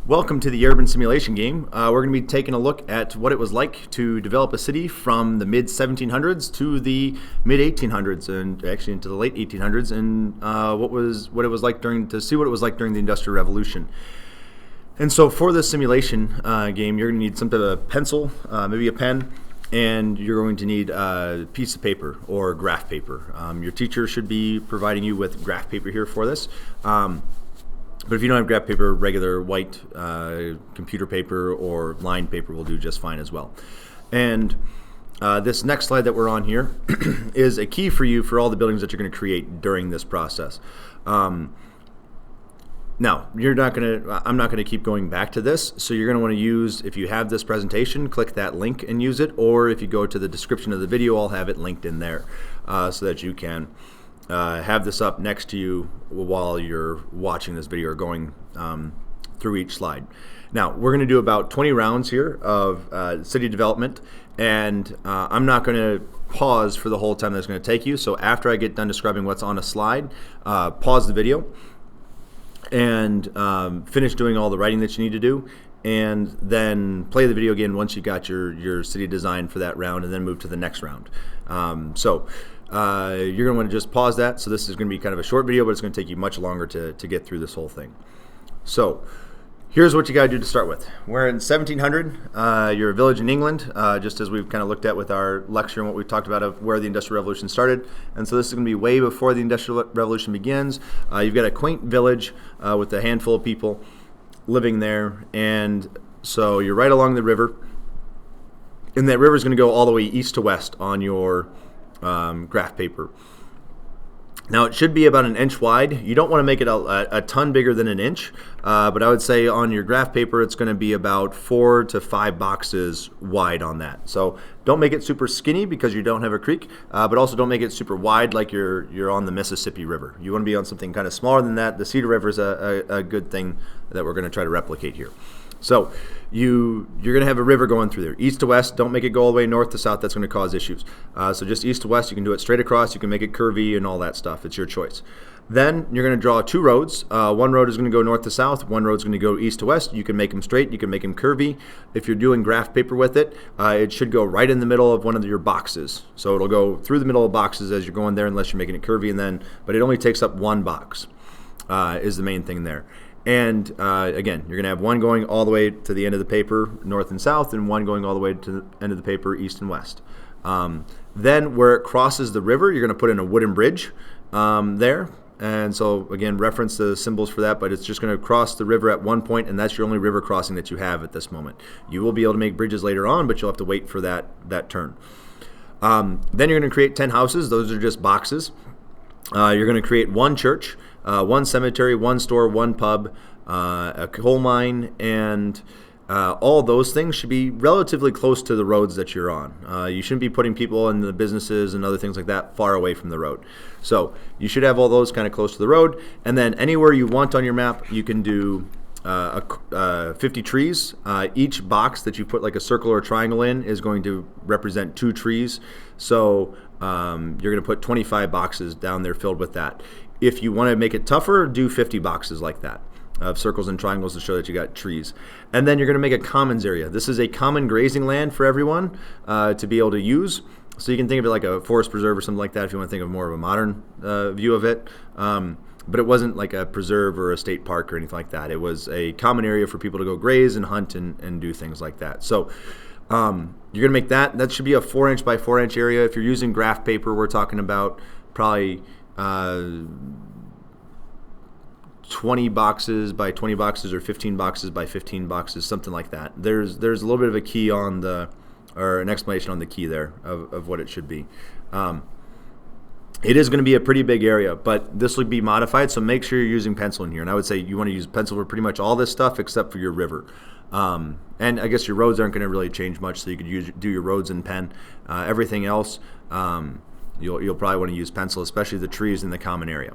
Welcome to the Urban Simulation game. We're going to be taking a look at what it was like to develop a city from the mid 1700s to the mid 1800s, and actually into the late 1800s, and what it was like during the Industrial Revolution. And so, for this simulation game, you're going to need some type of pencil, maybe a pen, and you're going to need a piece of paper or graph paper. Your teacher should be providing you with graph paper here for this. But if you don't have graph paper, regular white computer paper or lined paper will do just fine as well. And this next slide that we're on here is a key for you for all the buildings that you're going to create during this process. Now, I'm not going to keep going back to this, so you're going to want to use, if you have this presentation, click that link and use it, or if you go to the description of the video, I'll have it linked in there so that you can have this up next to you while you're watching this video or going through each slide. Now, we're going to do about 20 rounds here of city development, and I'm not going to pause for the whole time that's going to take you. So after I get done describing what's on a slide, pause the video and finish doing all the writing that you need to do, and then play the video again once you got your city design for that round, and then move to the next round. You're going to want to just pause that. So this is going to be kind of a short video, but it's going to take you much longer to get through this whole thing. So here's what you got to do to start with. We're in 1700. You're a village in England, just as we've kind of looked at with our lecture and what we've talked about of where the Industrial Revolution started. And so this is going to be way before the Industrial Revolution begins. You've got a quaint village with a handful of people living there. And so you're right along the river. And that river is going to go all the way east to west on your graph paper. Now it should be about an inch wide. You don't want to make it a ton bigger than an inch, but I would say on your graph paper it's going to be about 4 to 5 boxes wide on that. So don't make it super skinny because you don't have a creek, but also don't make it super wide like you're on the Mississippi River. You want to be on something kind of smaller than that. The Cedar River is a good thing that we're going to try to replicate here. So you're going to have a river going through there, east to west. Don't make it go all the way north to south. That's going to cause issues. So just east to west. You can do it straight across. You can make it curvy and all that stuff. It's your choice. Then you're going to draw 2 roads. One road is going to go north to south. One road is going to go east to west. You can make them straight. You can make them curvy. If you're doing graph paper with it, it should go right in the middle of one of your boxes. So it'll go through the middle of boxes as you're going there, unless you're making it curvy, but it only takes up one box is the main thing there. And again, you're going to have one going all the way to the end of the paper, north and south, and one going all the way to the end of the paper, east and west. Then where it crosses the river, you're going to put in a wooden bridge there. And so, again, reference the symbols for that, but it's just going to cross the river at one point, and that's your only river crossing that you have at this moment. You will be able to make bridges later on, but you'll have to wait for that turn. Then you're going to create 10 houses. Those are just boxes. You're going to create 1 church, 1 cemetery, 1 store, 1 pub, a coal mine, and all those things should be relatively close to the roads that you're on. You shouldn't be putting people in the businesses and other things like that far away from the road. So you should have all those kind of close to the road. And then anywhere you want on your map, you can do 50 trees. Each box that you put like a circle or a triangle in is going to represent 2 trees. So you're going to put 25 boxes down there filled with that. If you want to make it tougher, do 50 boxes like that of circles and triangles to show that you got trees. And then you're going to make a commons area. This is a common grazing land for everyone to be able to use. So you can think of it like a forest preserve or something like that if you want to think of more of a modern view of it. But it wasn't like a preserve or a state park or anything like that. It was a common area for people to go graze and hunt and do things like that. So you're going to make that. That should be a 4-inch by 4-inch area. If you're using graph paper, we're talking about probably 20 boxes by 20 boxes or 15 boxes by 15 boxes, something like that. There's a little bit of a key on or an explanation on the key there of what it should be. It is going to be a pretty big area, but this will be modified, so make sure you're using pencil in here. And I would say you want to use pencil for pretty much all this stuff except for your river. And I guess your roads aren't going to really change much, so you could do your roads in pen. Everything else, you'll probably want to use pencil, especially the trees in the common area.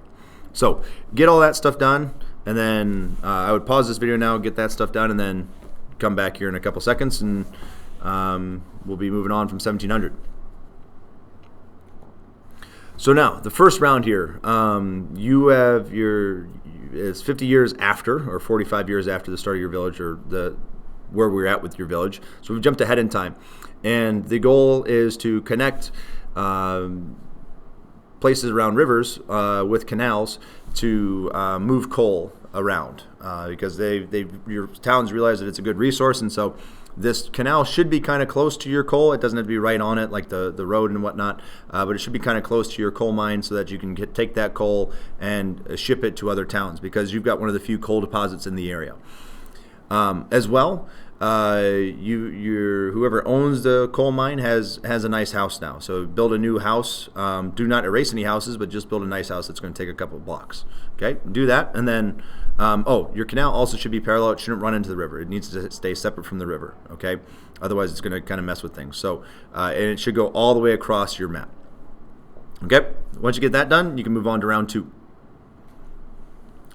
So get all that stuff done, and then I would pause this video now, get that stuff done, and then come back here in a couple seconds, and we'll be moving on from 1700. So now, the first round here, you have is 50 years after, or 45 years after the start of your village, or where we're at with your village. So we've jumped ahead in time. And the goal is to connect places around rivers with canals to move coal around because your towns realize that it's a good resource, and so this canal should be kind of close to your coal. It doesn't have to be right on it like the road and whatnot, but it should be kind of close to your coal mine so that you can take that coal and ship it to other towns because you've got one of the few coal deposits in the area. As well, whoever owns the coal mine has a nice house now. So build a new house. Do not erase any houses, but just build a nice house that's going to take a couple of blocks. Okay, do that, and then your canal also should be parallel. It shouldn't run into the river. It needs to stay separate from the river. Okay, otherwise it's going to kind of mess with things. So and it should go all the way across your map. Okay, once you get that done, you can move on to round 2.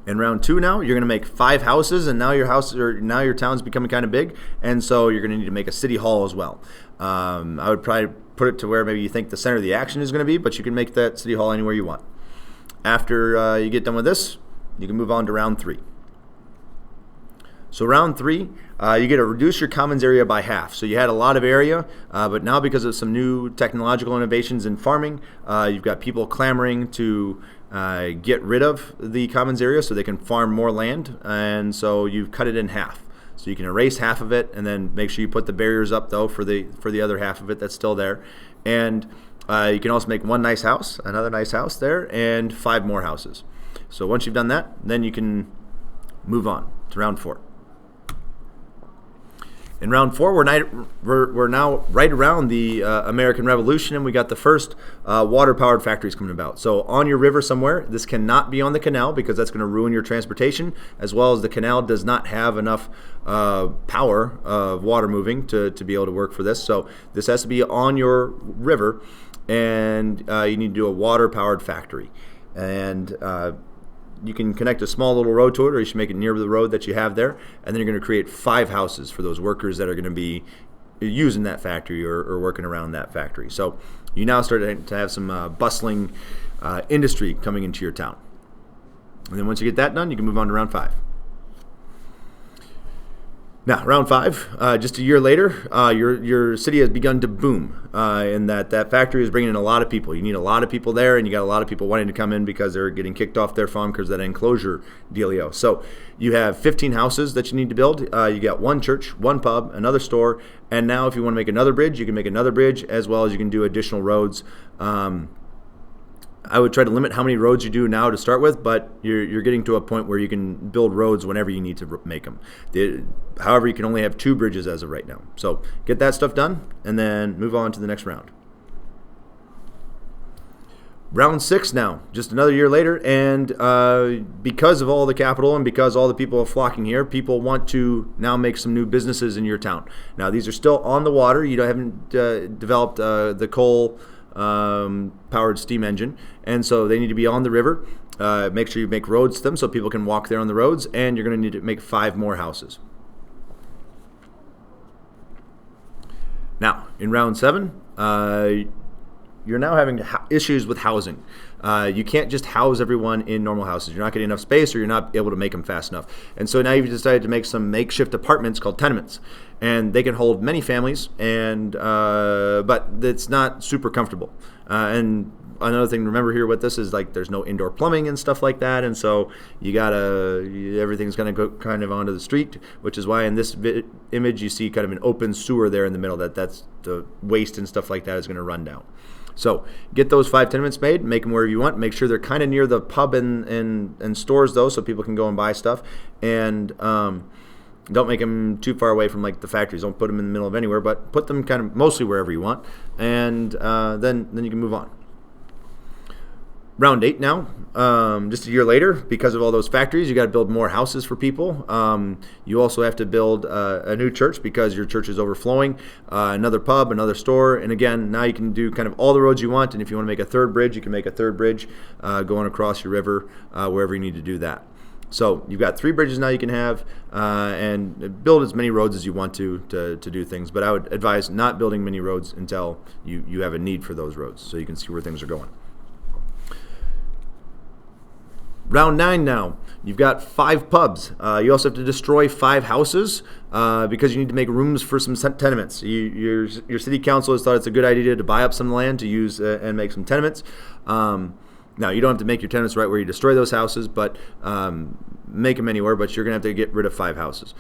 In round 2 now, you're going to make 5 houses, and now your town's becoming kind of big, and so you're going to need to make a city hall as well. I would probably put it to where maybe you think the center of the action is going to be, but you can make that city hall anywhere you want. After you get done with this, you can move on to round 3. So round 3, you get to reduce your commons area by half. So you had a lot of area, but now because of some new technological innovations in farming, you've got people clamoring to get rid of the commons area so they can farm more land, and so you've cut it in half. So you can erase half of it, and then make sure you put the barriers up though for the other half of it that's still there. And you can also make one nice house, another nice house there, and 5 more houses. So once you've done that, then you can move on to round 4. In round 4, we're now right around the American Revolution, and we got the first water-powered factories coming about. So on your river somewhere, this cannot be on the canal because that's going to ruin your transportation, as well as the canal does not have enough power of water moving to be able to work for this. So this has to be on your river, and you need to do a water-powered factory. And you can connect a small little road to it, or you should make it near the road that you have there, and then you're going to create 5 houses for those workers that are going to be using that factory or working around that factory. So you now start to have some bustling industry coming into your town. And then once you get that done, you can move on to round 5. Now, round 5, just a year later, your city has begun to boom in that factory is bringing in a lot of people. You need a lot of people there, and you got a lot of people wanting to come in because they're getting kicked off their farm because of that enclosure dealio. So you have 15 houses that you need to build. You got 1 church, 1 pub, another store, and now if you want to make another bridge, you can make another bridge, as well as you can do additional roads. I would try to limit how many roads you do now to start with, but you're getting to a point where you can build roads whenever you need to make them. However, you can only have 2 bridges as of right now. So get that stuff done, and then move on to the next round. Round 6 now, just another year later, and because of all the capital and because all the people are flocking here, people want to now make some new businesses in your town. Now, these are still on the water. You haven't developed the coal powered steam engine, and so they need to be on the river. Make sure you make roads to them so people can walk there on the roads, and you're going to need to make 5 more houses. Now, in round 7, you're now having issues with housing. You can't just house everyone in normal houses. You're not getting enough space, or you're not able to make them fast enough. And so now you've decided to make some makeshift apartments called tenements, and they can hold many families, and but it's not super comfortable. And another thing to remember here with this is like there's no indoor plumbing and stuff like that, and so everything's going to go kind of onto the street, which is why in this image you see kind of an open sewer there in the middle. That's the waste and stuff like that is going to run down. So get those 5 tenements made, make them wherever you want. Make sure they're kind of near the pub and stores though, so people can go and buy stuff. And don't make them too far away from like the factories. Don't put them in the middle of anywhere, but put them kind of mostly wherever you want. And then you can move on. Round 8 now, just a year later, because of all those factories, you got to build more houses for people. You also have to build a new church because your church is overflowing, another pub, another store, and again, now you can do kind of all the roads you want, and if you want to make a 3rd bridge, you can make a 3rd bridge going across your river wherever you need to do that. So you've got 3 bridges now you can have, and build as many roads as you want to do things, but I would advise not building many roads until you have a need for those roads so you can see where things are going. Round 9 now. You've got 5 pubs. You also have to destroy 5 houses because you need to make rooms for some tenements. Your city council has thought it's a good idea to buy up some land to use and make some tenements. Now, you don't have to make your tenements right where you destroy those houses, but make them anywhere, but you're going to have to get rid of 5 houses.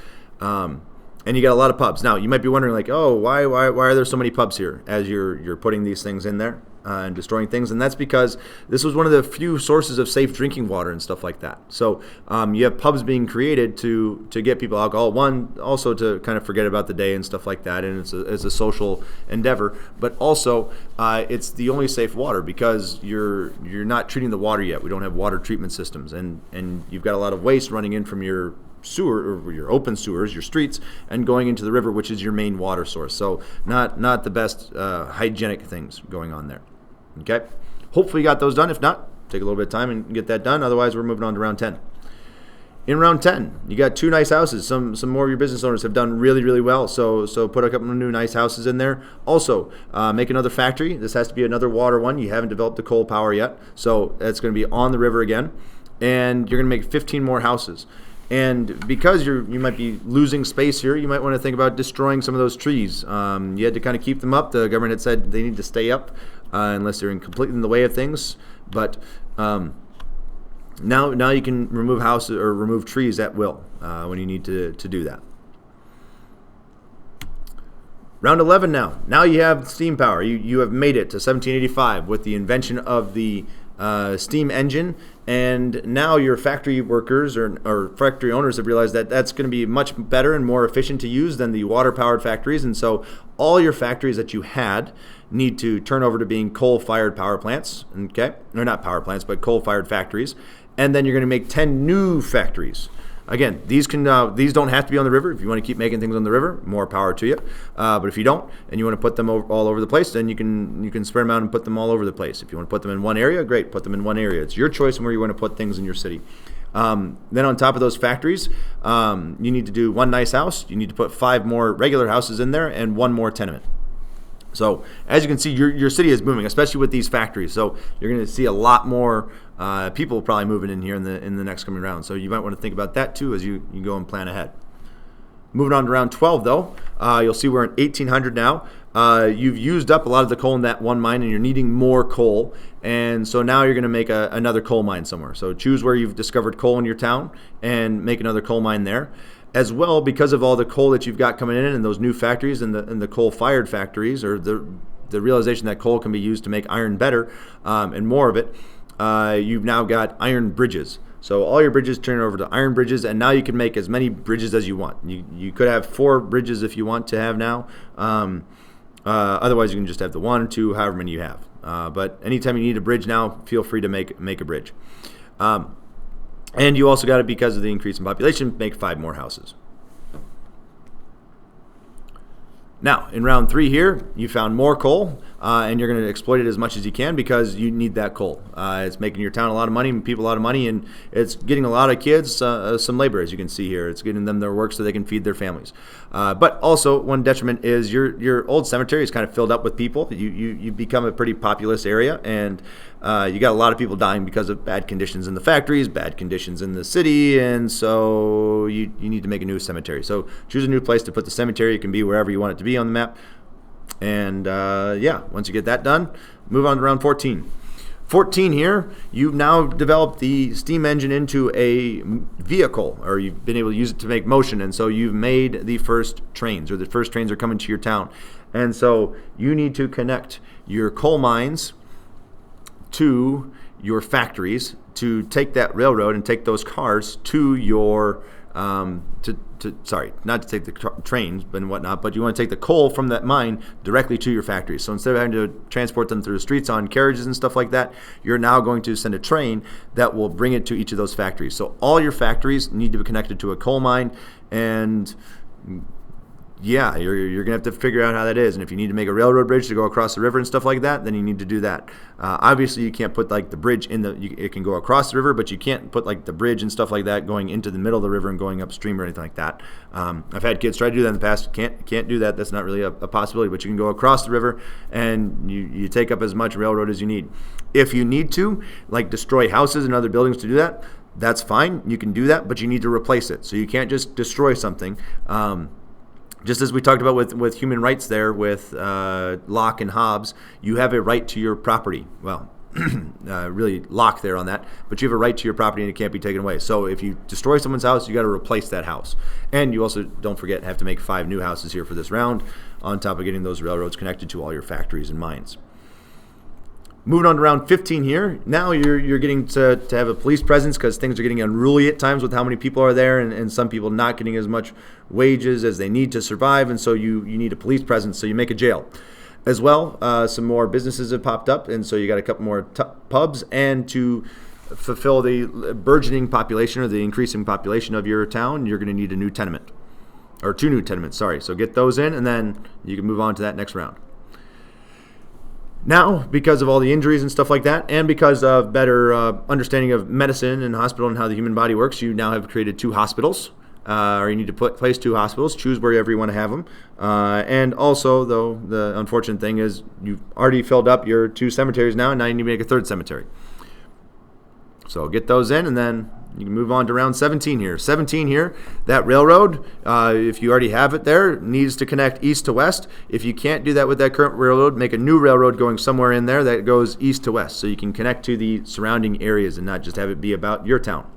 And you got a lot of pubs. Now, you might be wondering, like, oh, why are there so many pubs here as you're putting these things in there and destroying things? And that's because this was one of the few sources of safe drinking water and stuff like that. So you have pubs being created to get people alcohol. One, also to kind of forget about the day and stuff like that, and it's a social endeavor. But also, it's the only safe water because you're not treating the water yet. We don't have water treatment systems, and you've got a lot of waste running in from your sewer or your open sewers, your streets, and going into the river, which is your main water source. So not the best hygienic things going on there. Okay, hopefully you got those done. If not, take a little bit of time and get that done. Otherwise, we're moving on to round 10. In round 10, you got 2 nice houses. Some more of your business owners have done really, really well. So put a couple of new nice houses in there. Also, make another factory. This has to be another water one. You haven't developed the coal power yet, so that's going to be on the river again. And you're going to make 15 more houses. And because you might be losing space here, you might want to think about destroying some of those trees. You had to kind of keep them up. The government had said they need to stay up unless they're completely in the way of things. But now you can remove houses or remove trees at will when you need to do that. Round 11 now. Now you have steam power. You have made it to 1785 with the invention of the steam engine, and now your factory workers or factory owners have realized that that's going to be much better and more efficient to use than the water-powered factories, and so all your factories that you had need to turn over to being coal-fired power plants, okay? Or not power plants, but coal-fired factories, and then you're going to make 10 new factories. Again, these don't have to be on the river. If you want to keep making things on the river, more power to you. But if you don't, and you want to put them all over the place, then you can spread them out and put them all over the place. If you want to put them in one area, great, put them in one area. It's your choice on where you want to put things in your city. Then on top of those factories, you need to do 1 nice house. You need to put 5 more regular houses in there and 1 more tenement. So as you can see, your city is moving, especially with these factories. So you're going to see a lot more people probably moving in here in the next coming round. So you might want to think about that too as you go and plan ahead. Moving on to round 12 though, you'll see we're in 1800 now. You've used up a lot of the coal in that one mine and you're needing more coal. And so now you're going to make another coal mine somewhere. So choose where you've discovered coal in your town and make another coal mine there. As well, because of all the coal that you've got coming in and those new factories and the coal-fired factories, or the realization that coal can be used to make iron better and more of it, you've now got iron bridges. So all your bridges turn over to iron bridges, and now you can make as many bridges as you want. You could have 4 bridges if you want to have now. Otherwise, you can just have the 1 or 2, however many you have. But anytime you need a bridge now, feel free to make a bridge. And you also got to, because of the increase in population, make 5 more houses. Now, in round 3 here, you found more coal, and you're going to exploit it as much as you can because you need that coal. It's making your town a lot of money and people a lot of money, and it's getting a lot of kids some labor, as you can see here. It's getting them their work so they can feed their families. But also, one detriment is your old cemetery is kind of filled up with people. You become a pretty populous area, and you got a lot of people dying because of bad conditions in the factories, bad conditions in the city, and so you need to make a new cemetery. So choose a new place to put the cemetery. It can be wherever you want it to be on the map. And once you get that done, move on to round 14. 14 here, you've now developed the steam engine into a vehicle, or you've been able to use it to make motion, and so you've made the first trains, or the first trains are coming to your town. And so you need to connect your coal mines to your factories to take that railroad and take those cars to your not to take the trains and whatnot, but you want to take the coal from that mine directly to your factories. So instead of having to transport them through the streets on carriages and stuff like that, you're now going to send a train that will bring it to each of those factories. So all your factories need to be connected to a coal mine, and yeah, you're going to have to figure out how that is. And if you need to make a railroad bridge to go across the river and stuff like that, then you need to do that. Obviously, you can't put like the bridge it can go across the river, but you can't put like the bridge and stuff like that going into the middle of the river and going upstream or anything like that. I've had kids try to do that in the past. Can't do that. That's not really a possibility, but you can go across the river and you take up as much railroad as you need. If you need to, like destroy houses and other buildings to do that, that's fine. You can do that, but you need to replace it. So you can't just destroy something. Just as we talked about with human rights there, with Locke and Hobbes, you have a right to your property. Well, really Locke there on that, but you have a right to your property and it can't be taken away. So if you destroy someone's house, you got to replace that house. And you also, don't forget, have to make 5 new houses here for this round, on top of getting those railroads connected to all your factories and mines. Moving on to round 15 here. Now you're getting to have a police presence, because things are getting unruly at times with how many people are there, and some people not getting as much wages as they need to survive, and so you need a police presence, so you make a jail. As well, some more businesses have popped up, and so you got a couple more pubs, and to fulfill the burgeoning population, or the increasing population of your town, you're going to need a new tenement, or 2 new tenements, sorry. So get those in, and then you can move on to that next round. Now, because of all the injuries and stuff like that, and because of better understanding of medicine and hospital and how the human body works, you now have created 2 hospitals. Or you need to place 2 hospitals. Choose wherever you want to have them. And also, though, the unfortunate thing is you've already filled up your 2 cemeteries now, and now you need to make a 3rd cemetery. So get those in, and then you can move on to round 17 here. 17 here, that railroad, if you already have it there, needs to connect east to west. If you can't do that with that current railroad, make a new railroad going somewhere in there that goes east to west, so you can connect to the surrounding areas and not just have it be about your town.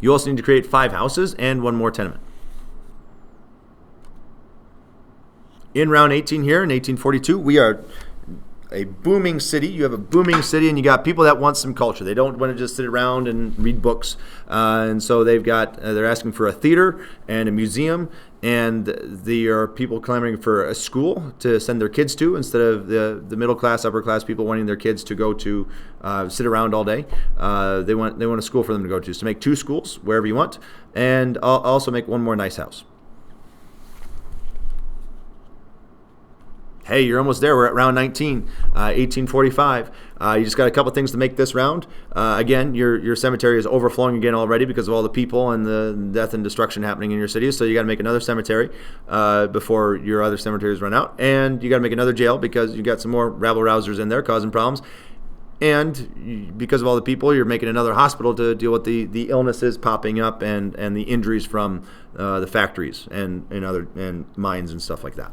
You also need to create 5 houses and 1 more tenement. In round 18 here, in 1842, we are a booming city. You have a booming city, and you got people that want some culture. They don't want to just sit around and read books, and so they're asking for a theater and a museum, and there are people clamoring for a school to send their kids to, instead of the middle class, upper class people wanting their kids to go to sit around all day. They want a school for them to go to. So make 2 schools wherever you want, and also make 1 more nice house. Hey, you're almost there. We're at round 19, 1845. You just got a couple things to make this round. Again, your cemetery is overflowing again already because of all the people and the death and destruction happening in your cities. So you got to make another cemetery before your other cemeteries run out. And you got to make another jail because you got some more rabble-rousers in there causing problems. And because of all the people, you're making another hospital to deal with the illnesses popping up and the injuries from the factories and mines and stuff like that.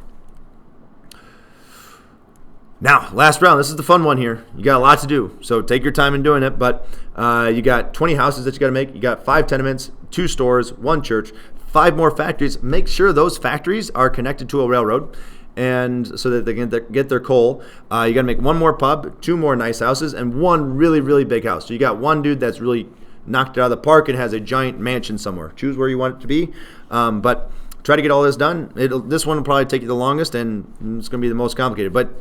Now, last round. This is the fun one here. You got a lot to do, so take your time in doing it. But you got 20 houses that you got to make. You got 5 tenements, 2 stores, 1 church, 5 more factories. Make sure those factories are connected to a railroad, and so that they can get their coal. You got to make 1 more pub, 2 more nice houses, and 1 really, really big house. So you got 1 dude that's really knocked it out of the park and has a giant mansion somewhere. Choose where you want it to be, but try to get all this done. This one will probably take you the longest, and it's going to be the most complicated, but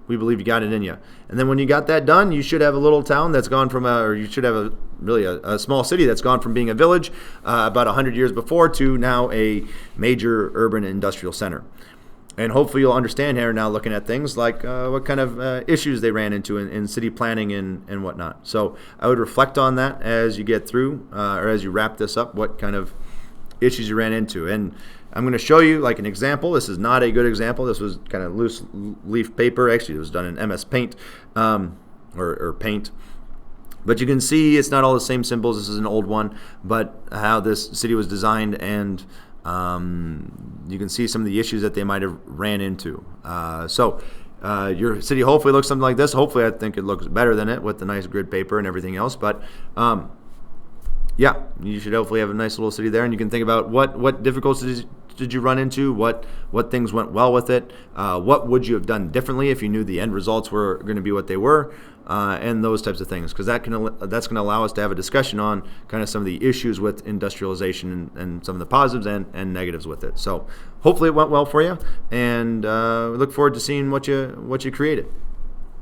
we believe you got it in you. And then when you got that done, you should have a little town that's gone from you should have a small city that's gone from being a village about 100 years before to now a major urban industrial center. And hopefully you'll understand here now, looking at things like what kind of issues they ran into in city planning and whatnot. So I would reflect on that as you get through, or as you wrap this up, what kind of issues you ran into. And I'm going to show you like an example. This is not a good example. This was kind of loose leaf paper. Actually, it was done in MS Paint or Paint. But you can see it's not all the same symbols. This is an old one, but how this city was designed, and you can see some of the issues that they might have ran into. So your city hopefully looks something like this. Hopefully, I think it looks better than it with the nice grid paper and everything else. But yeah, you should hopefully have a nice little city there, and you can think about what difficulties did you run into, what things went well with it, what would you have done differently if you knew the end results were going to be what they were, and those types of things, because that's going to allow us to have a discussion on kind of some of the issues with industrialization and some of the positives and negatives with it. So hopefully it went well for you, and we look forward to seeing what you created.